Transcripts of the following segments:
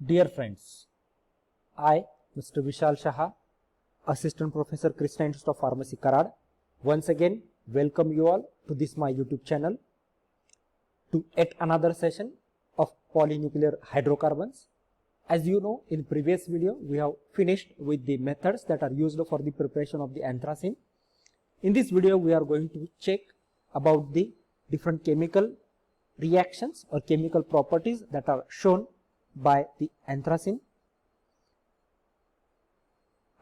Dear friends, I, Mr. Vishal Shah, Assistant Professor, Krishna Institute of Pharmacy, Karad, once again welcome you all to this my YouTube channel to yet another session of polynuclear hydrocarbons. As you know, in previous video we have finished with the methods that are used for the preparation of the anthracene. In this video we are going to check about the different chemical reactions or chemical properties that are shown by the anthracene.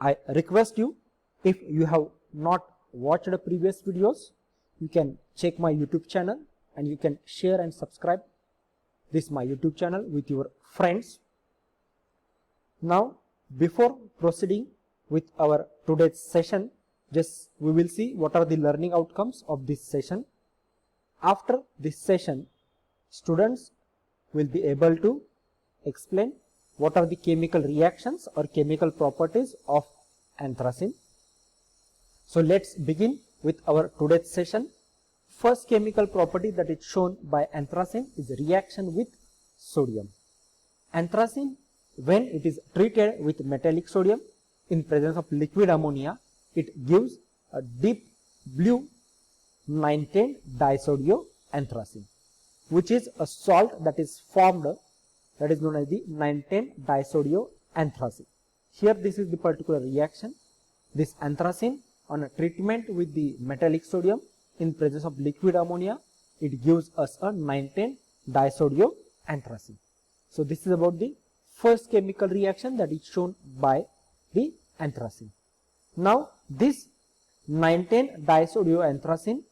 I request you, if you have not watched the previous videos, you can check my YouTube channel and you can share and subscribe this my YouTube channel with your friends. Now, before proceeding with our today's session, we will see what are the learning outcomes of this session. After this session, students will be able to explain what are the chemical reactions or chemical properties of anthracene. So let's begin with our today's session. First chemical property that is shown by anthracene is reaction with sodium. Anthracene, when it is treated with metallic sodium in presence of liquid ammonia, it gives a deep blue 9,10 disodioanthracene, which is a salt that is formed, that is known as the 9,10 disodioanthracene. Here this is the particular reaction. This anthracene, on a treatment with the metallic sodium in presence of liquid ammonia, it gives us a 9,10 disodioanthracene. So this is about the first chemical reaction that is shown by the anthracene. Now this 9,10 disodioanthracene,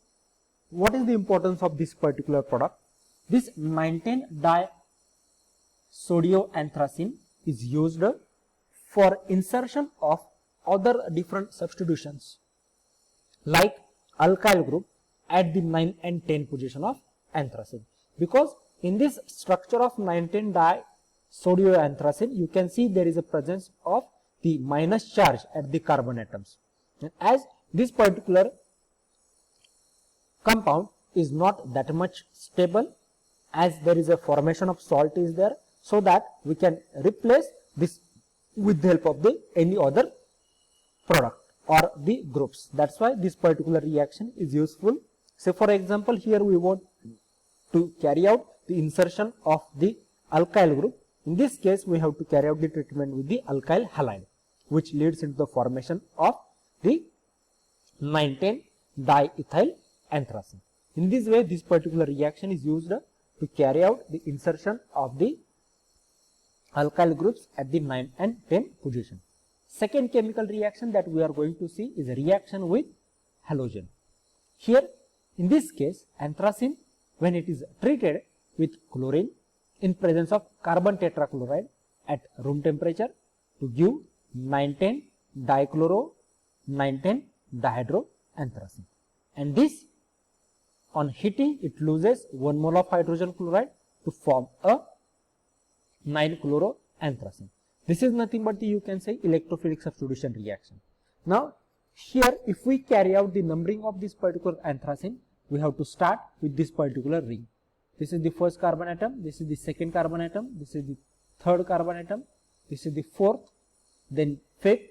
what is the importance of this particular product? This 9,10 disodioanthracene is used for insertion of other different substitutions like alkyl group at the 9 and 10 position of anthracene, because in this structure of 9,10 disodioanthracene you can see there is a presence of the minus charge at the carbon atoms, and as this particular compound is not that much stable, as there is a formation of salt is there, so that we can replace this with the help of the any other product or the groups. That's why this particular reaction is useful. Say for example, here we want to carry out the insertion of the alkyl group. In this case we have to carry out the treatment with the alkyl halide, which leads into the formation of the 9,10 diethyl anthracene. In this way this particular reaction is used to carry out the insertion of the alkyl groups at the 9 and 10 position. Second chemical reaction that we are going to see is a reaction with halogen. Here in this case anthracene, when it is treated with chlorine in presence of carbon tetrachloride at room temperature to give 9,10 dichloro 9,10 dihydroanthracene, and this on heating it loses 1 mole of hydrogen chloride to form a 9-chloroanthracene. This is nothing but the, you can say, electrophilic substitution reaction. Now here if we carry out the numbering of this particular anthracene, we have to start with this particular ring. This is the first carbon atom, this is the second carbon atom, this is the third carbon atom, this is the fourth, then fifth,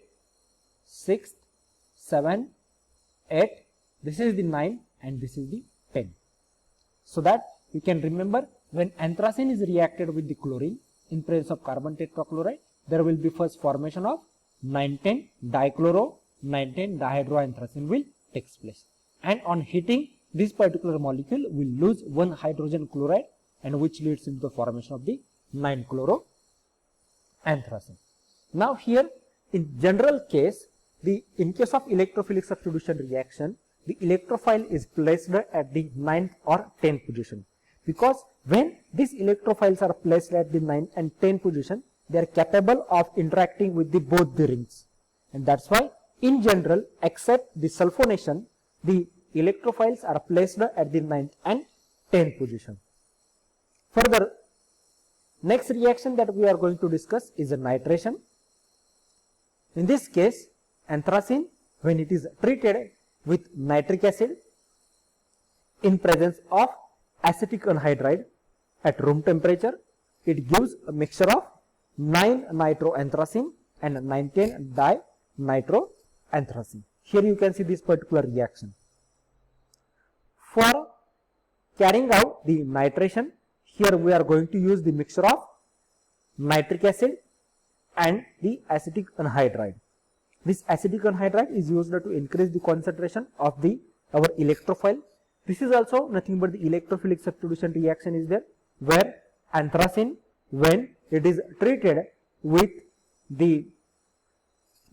sixth, seventh, eighth, this is the 9 and this is the 10. So that you can remember, when anthracene is reacted with the chlorine in presence of carbon tetrachloride, there will be first formation of 9,10 dichloro 9,10 dihydroanthracene will takes place, and on heating this particular molecule will lose 1 hydrogen chloride, and which leads into the formation of the 9-chloroanthracene. Now here in general case, in case of electrophilic substitution reaction, the electrophile is placed at the 9th or 10th position, because when these electrophiles are placed at the 9th and 10th position, they are capable of interacting with the both the rings, and that's why in general, except the sulfonation, the electrophiles are placed at the 9th and 10th position. Further, next reaction that we are going to discuss is a nitration. In this case, anthracene, when it is treated with nitric acid in presence of acetic anhydride at room temperature, it gives a mixture of 9-nitroanthracene and 9,10-dinitroanthracene. Here you can see this particular reaction. For carrying out the nitration, here we are going to use the mixture of nitric acid and the acetic anhydride. This acetic anhydride is used to increase the concentration of our electrophile. This is also nothing but the electrophilic substitution reaction is there, where anthracene, when it is treated with the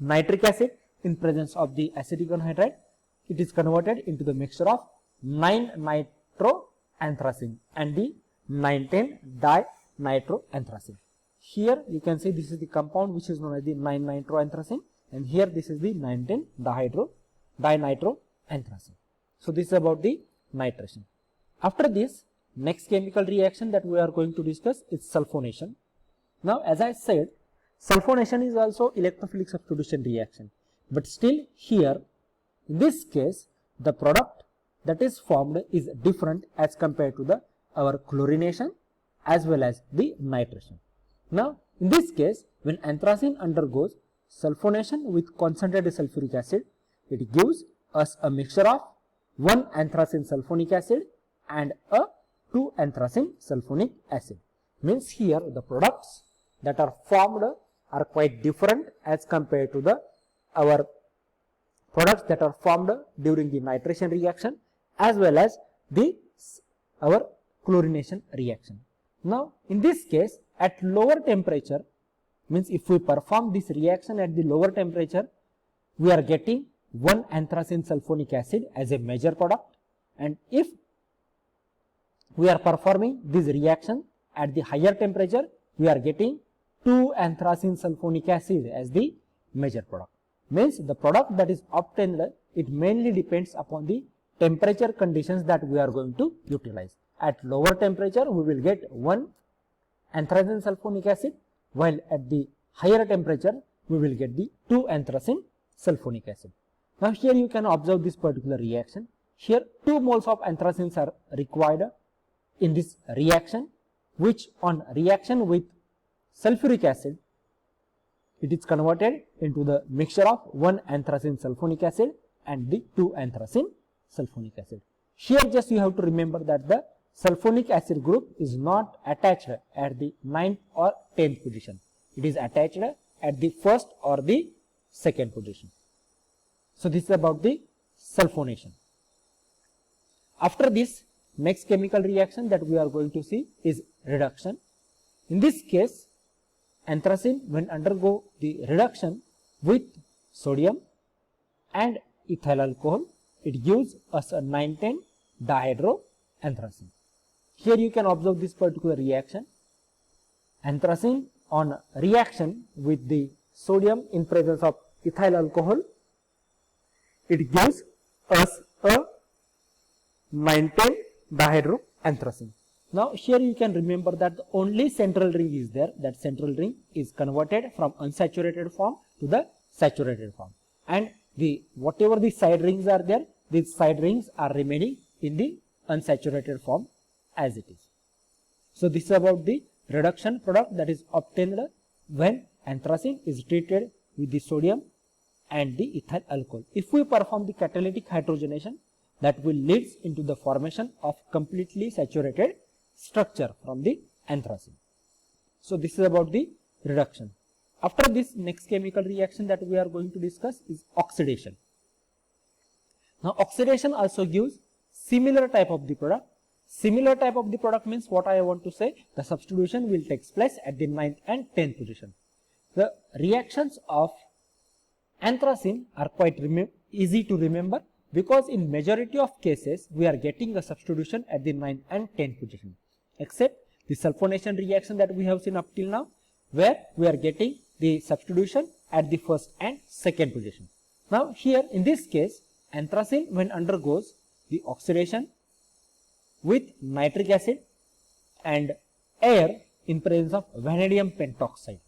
nitric acid in presence of the acetic anhydride, it is converted into the mixture of 9-nitroanthracene and the 9,10-dinitroanthracene. Here you can see this is the compound which is known as the 9-nitroanthracene, and here this is the 9,10-dinitroanthracene. So this is about the nitration. After this, next chemical reaction that we are going to discuss is sulfonation. Now, as I said, sulfonation is also electrophilic substitution reaction, but still here, in this case, the product that is formed is different as compared to our chlorination as well as the nitration. Now, in this case, when anthracene undergoes sulfonation with concentrated sulfuric acid, it gives us a mixture of 1-anthracene sulfonic acid and a 2-anthracene sulfonic acid. Means here the products that are formed are quite different as compared to our products that are formed during the nitration reaction as well as our chlorination reaction. Now, in this case, at lower temperature, means if we perform this reaction at the lower temperature, we are getting 1-anthracene sulfonic acid as a major product, and if we are performing this reaction at the higher temperature, we are getting 2-anthracene sulfonic acid as the major product. Means the product that is obtained, it mainly depends upon the temperature conditions that we are going to utilize. At lower temperature, we will get 1-anthracene sulfonic acid, while at the higher temperature, we will get the 2-anthracene sulfonic acid. Now, here you can observe this particular reaction. Here 2 moles of anthracenes are required in this reaction, which on reaction with sulfuric acid, it is converted into the mixture of 1-anthracene sulfonic acid and the 2-anthracene sulfonic acid. Here just you have to remember that the sulfonic acid group is not attached at the 9th or 10th position. It is attached at the 1st or the 2nd position. So this is about the sulfonation. After this, next chemical reaction that we are going to see is reduction. In this case, anthracene, when undergo the reduction with sodium and ethyl alcohol, it gives us a 9,10-dihydroanthracene. Here you can observe this particular reaction. Anthracene on reaction with the sodium in presence of ethyl alcohol, it gives us a 9,10-dihydroanthracene. Now, here you can remember that the only central ring is there. That central ring is converted from unsaturated form to the saturated form. And whatever the side rings are there, these side rings are remaining in the unsaturated form as it is. So, this is about the reduction product that is obtained when anthracene is treated with the sodium and the ethyl alcohol. If we perform the catalytic hydrogenation, that will lead into the formation of completely saturated structure from the anthracene. So, this is about the reduction. After this, next chemical reaction that we are going to discuss is oxidation. Now, oxidation also gives similar type of the product. Similar type of the product means what I want to say, the substitution will take place at the 9th and 10th position. The reactions of anthracene are quite easy to remember, because in majority of cases we are getting a substitution at the 9th and 10th position, except the sulfonation reaction that we have seen up till now, where we are getting the substitution at the 1st and 2nd position. Now, here in this case, anthracene when undergoes the oxidation with nitric acid and air in presence of vanadium pentoxide.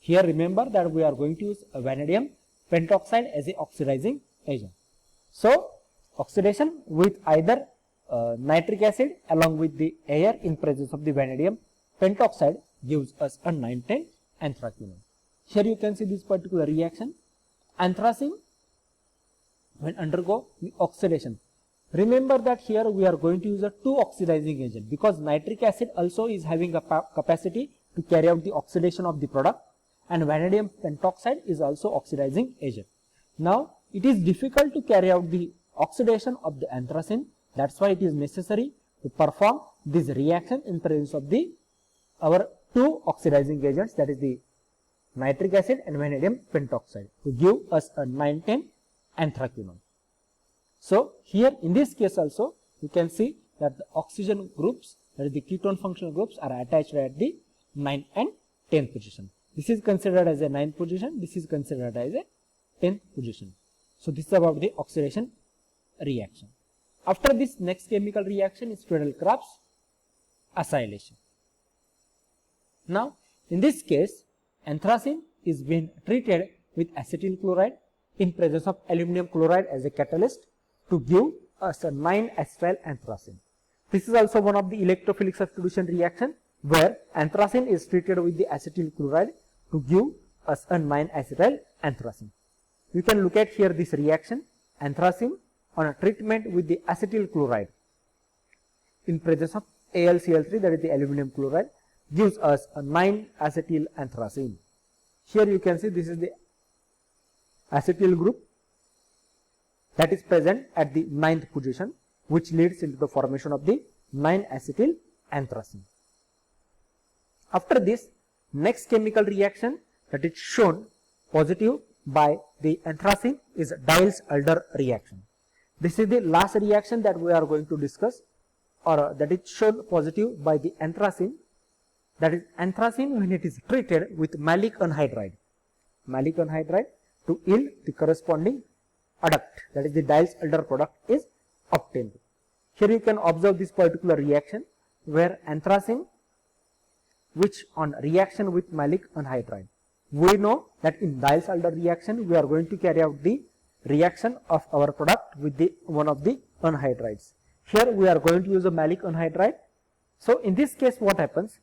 Here remember that we are going to use a vanadium pentoxide as a oxidizing agent. So, oxidation with either nitric acid along with the air in presence of the vanadium pentoxide gives us a 9,10 anthraquinone. Here you can see this particular reaction. Anthracene, when undergo the oxidation. Remember that here we are going to use a two oxidizing agent, because nitric acid also is having a capacity to carry out the oxidation of the product, and vanadium pentoxide is also oxidizing agent. Now it is difficult to carry out the oxidation of the anthracene. That's why it is necessary to perform this reaction in presence of our two oxidizing agents, that is the nitric acid and vanadium pentoxide, to give us a 9,10 anthraquinone. So here in this case also you can see that the oxygen groups, that is the ketone functional groups, are attached at the 9 and 10 position. This is considered as a 9th position, this is considered as a 10th position. So this is about the oxidation reaction. After this, next chemical reaction is Friedel-Crafts acylation. Now in this case, anthracene is being treated with acetyl chloride in presence of aluminum chloride as a catalyst to give us a 9-acetyl anthracene. This is also one of the electrophilic substitution reaction where anthracene is treated with the acetyl chloride to give us a 9-acetyl anthracene. You can look at here this reaction. Anthracene on a treatment with the acetyl chloride in presence of AlCl3, that is the aluminum chloride, gives us a 9-acetyl anthracene. Here you can see this is the acetyl group that is present at the 9th position, which leads into the formation of the 9-acetyl anthracene. After this, next chemical reaction that is shown positive by the anthracene is Diels-Alder reaction. This is the last reaction that we are going to discuss, or that is shown positive by the anthracene. That is anthracene when it is treated with malic anhydride to yield the corresponding adduct, that is the Diels-Alder product is obtained. Here you can observe this particular reaction where anthracene, which on reaction with malic anhydride, we know that in Diels-Alder reaction we are going to carry out the reaction of our product with the one of the anhydrides. Here we are going to use a malic anhydride. So in this case what happens,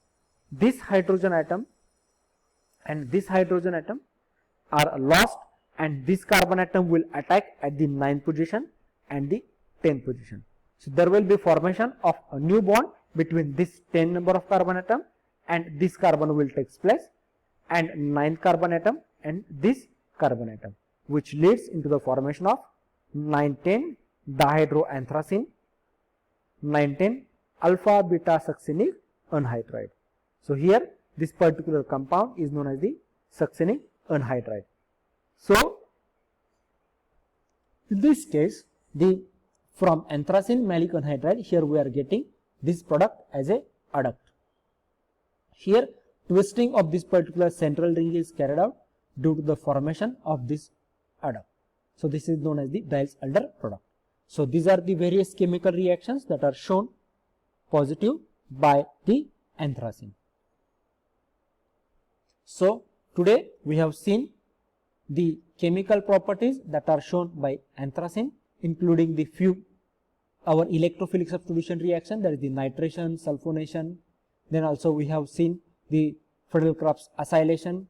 this hydrogen atom and this hydrogen atom are lost, and this carbon atom will attack at the 9th position and the 10th position. So there will be formation of a new bond between this 10 number of carbon atom and this carbon will take place, and 9th carbon atom and this carbon atom, which leads into the formation of 9,10 dihydroanthracene, 9,10 alpha beta succinic anhydride. So here this particular compound is known as the succinic anhydride. So in this case, from anthracene malic anhydride, here we are getting this product as a adduct. Here twisting of this particular central ring is carried out due to the formation of this adduct. So this is known as the Diels-Alder product. So these are the various chemical reactions that are shown positive by the anthracene. So today we have seen the chemical properties that are shown by anthracene, including the few our electrophilic substitution reaction, that is the nitration, sulfonation. Then also we have seen the Friedel-Crafts acylation,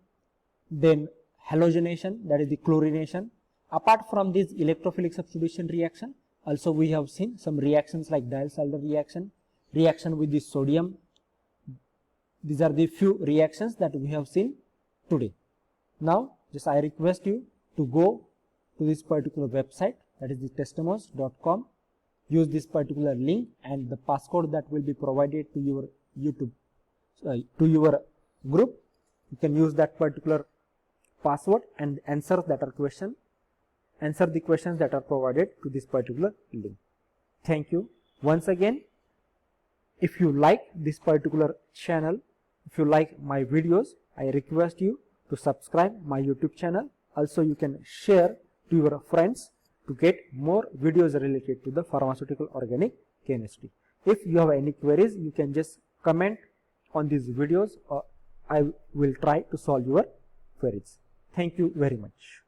then halogenation, that is the chlorination. Apart from this electrophilic substitution reaction, also we have seen some reactions like Diels-Alder reaction, reaction with the sodium. These are the few reactions that we have seen today. Now just I request you to go to this particular website, that is the testimos.com. Use this particular link and the passcode that will be provided to your YouTube, to your group. You can use that particular password and answer the questions that are provided to this particular link. Thank you. Once again, if you like this particular channel, if you like my videos, I request you to subscribe my YouTube channel. Also you can share to your friends to get more videos related to the pharmaceutical organic chemistry. If you have any queries, you can just comment on these videos, or I will try to solve your queries. Thank you very much.